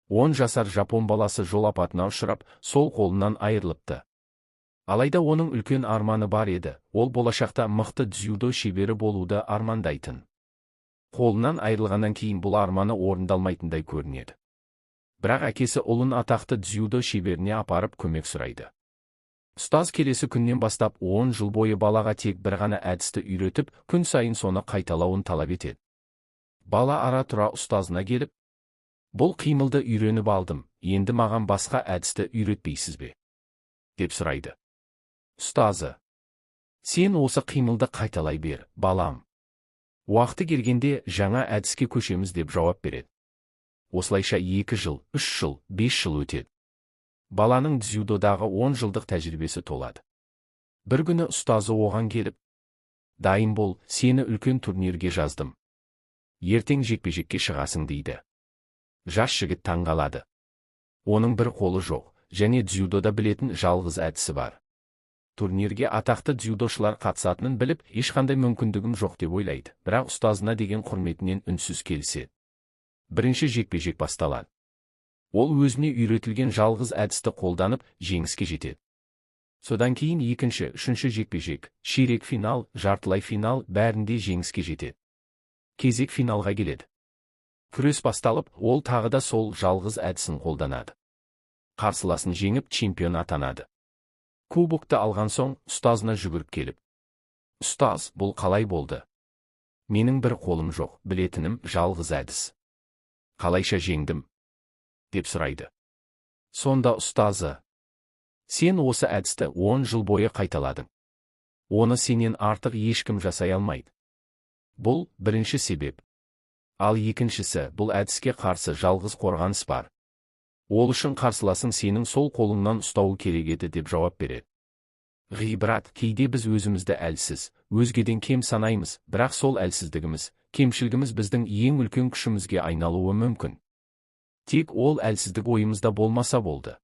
10 жасар жапон баласы жол апатына ұшырап, сол қолынан айырылыпты. Алайда оның үлкен арманы бар еді, ол болашақта мықты дзюдо шебері болуды армандайтын. Қолынан айырылғаннан кейін бұл арманы орындалмайтындай көрінеді. Бірақ әкесі ұлын атақты дзюдо шеберіне апарып көмек сұрайды. Ұстаз келесі күннен бастап 10 жыл бойы балаға тек бір ғана әдісті үйретіп, күн сайын соны қайталауын талап етеді. Бала ара-тұра ұстазына келіп, "Бұл қимылды үйреніп алдым, енді маған басқа әдісті үйретпейсіз бе?" деп сұрайды. Ұстазы: "Сен осы қимылды қайталай бер, балам. Уақыты келгенде жаңа әдіске көшеміз" деп жауап береді. Осылайша 2 жыл, 3 жыл, 5 жыл өтеді. Баланың дзюдодағы 10 жылдық тәжірибесі толады. Бір күні ұстазы оған келіп, "Дайын бол, сені үлкен турнирге жаздым. Ертең жекпе-жекке шығасың" дейді. Жас жігіт таңғалады. Оның бір қолы жоқ, және дзюдода білетін жалғыз әдісі бар. Турнирге атақты дзюдошылар қатысатынын біліп, ешқандай мүмкіндігім жоқ деп ойлайды, бірақ ұстазына деген құрметінен үнсіз келіседі. Бірінші жекпе-жек басталады. Ол өзіне үйретілген жалғыз әдісті қолданып, жеңіске жетеді. Содан кейін екінші, үшінші жекпе-жек, ширек финал, жартылай финал, бәрінде жеңіске жетеді. Кезек финалға келеді. Күрес басталып, ол тағы да сол жалғыз әдісін қолданады. Қарсыласын жеңіп, чемпион атанады. Кубокты алған соң, ұстазына жүгіріп келіп, "Ұстаз, бұл қалай болды? Менің бір қолым жоқ, білетінім жалғыз әдіс. Қалайша жеңдім?" деп сұрайды. Сонда ұстазы: "Сен осы әдісті 10 жыл бойы қайталадың. Оны сенен артық ешкім жасай алмайды. Бұл бірінші себеп. Ал екіншісі, бұл әдіске қарсы жалғыз қорғаныс бар. Ол үшін қарсыласың сенің сол қолыңнан ұстауы керек еді" деп жауап береді. Ғибрат: кейде біз өзімізді әлсіз, өзгеден кем санаймыз, бірақ сол әлсіздігіміз, кемшілігіміз біздің ең үлкен күшімізге айналуы мүмкін. Тек ол әлсіздік ойымызда болмаса болды.